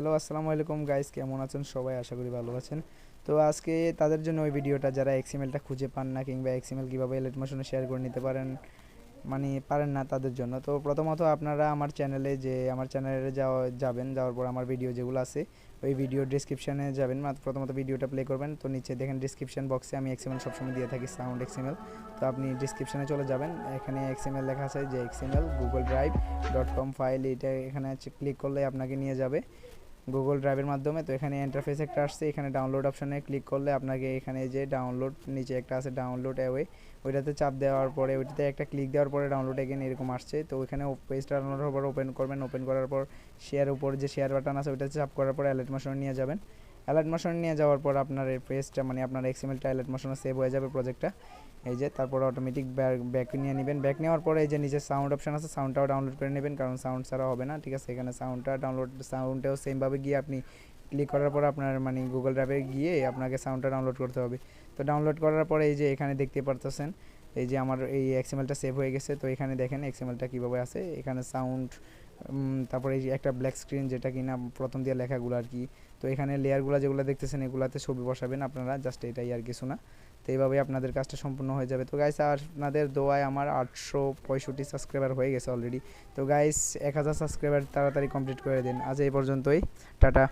Hello আসসালামু আলাইকুম guys, কেমন আছেন সবাই? আশা করি ভালো আছেন। তো আজকে তাদের জন্য ওই ভিডিওটা যারা এক্সএমএলটা খুঁজে পান না কিংবা এক্সএমএল কীভাবে এলাইট মোশনে শেয়ার করে নিতে পারেন পারেন না তাদের জন্য। তো প্রথমত আপনারা আমার চ্যানেলে যাওয়ার পর আমার ভিডিও যেগুলো আছে ওই ভিডিও ডিসক্রিপশানে যাবেন। প্রথমত ভিডিওটা প্লে করবেন, তো নিচে দেখেন ডিসক্রিপশান বক্সে আমি এক্সএমএল সবসময় দিয়ে থাকি, সাউন্ড এক্সএমএল। তো আপনি ডিসক্রিপশানে চলে যাবেন, এখানে এক্সএমএল লেখা আছে যে XML Google drive .com file, এটা এখানে ক্লিক করলে আপনাকে নিয়ে যাবে গুগল ড্রাইভের মাধ্যমে। তো এখানে ইন্টারফেস একটা আসছে, এখানে ডাউনলোড অপশানে ক্লিক করলে আপনাকে এখানে যে ডাউনলোড নিচে একটা আছে ডাউনলোড অ্যাওয়ে, ওইটাতে চাপ দেওয়ার পরে ওইটাতে একটা ক্লিক দেওয়ার পরে ডাউনলোড এগেন এরকম আসছে। তো ওইখানে পেজটা ডাউনলোড হওয়ার পর ওপেন করবেন, ওপেন করার পর শেয়ার উপর যে শেয়ার বাটন আছে ওইটাতে চাপ করার পর অ্যালাইট মোশনে নিয়ে যাবেন। অ্যালাইট মোশনে নিয়ে যাওয়ার পর আপনার এই পেজটা আপনার এক্সএমএলটা অ্যালাইট মোশনে সেভ হয়ে যাবে প্রজেক্টটা। এই যে তারপর অটোমেটিক ব্যাক নিয়ে নেবেন। ব্যাক নেওয়ার পরে এই যে নিচে সাউন্ড অপশান আছে, সাউন্ডটাও ডাউনলোড করে নেবেন, কারণ সাউন্ড ছাড়া হবে না। ঠিক আছে, এখানে সাউন্ডটাও সেমভাবে গিয়ে আপনি ক্লিক করার পর আপনার গুগল ড্রাইভে গিয়ে আপনাকে সাউন্ডটা ডাউনলোড করতে হবে। তো ডাউনলোড করার পরে এই যে এখানে দেখতে পারতেছেন এই যে আমার এই এক্সএমএলটা সেভ হয়ে গেছে। তো এখানে দেখেন এক্সএমএলটা কীভাবে আছে, এখানে সাউন্ড, তারপরে এই যে একটা ব্ল্যাক স্ক্রিন যেটা কিনা প্রথম দিয়ে লেখাগুলো আর কি। তো এখানে লেয়ারগুলো যেগুলো দেখতেছেন এগুলাতে ছবি বসাবেন আপনারা, জাস্ট এটাই আর কিছু না। তো এইভাবেই আপনাদের কাজটা সম্পূর্ণ হয়ে যাবে। তো গাইস আপনাদের দোয়ায় আমার 865 সাবস্ক্রাইবার হয়ে গেছে অলরেডি। তো গাইস 1000 সাবস্ক্রাইবার তাড়াতাড়ি কমপ্লিট করে দিন। আজ এই পর্যন্তই, টাটা।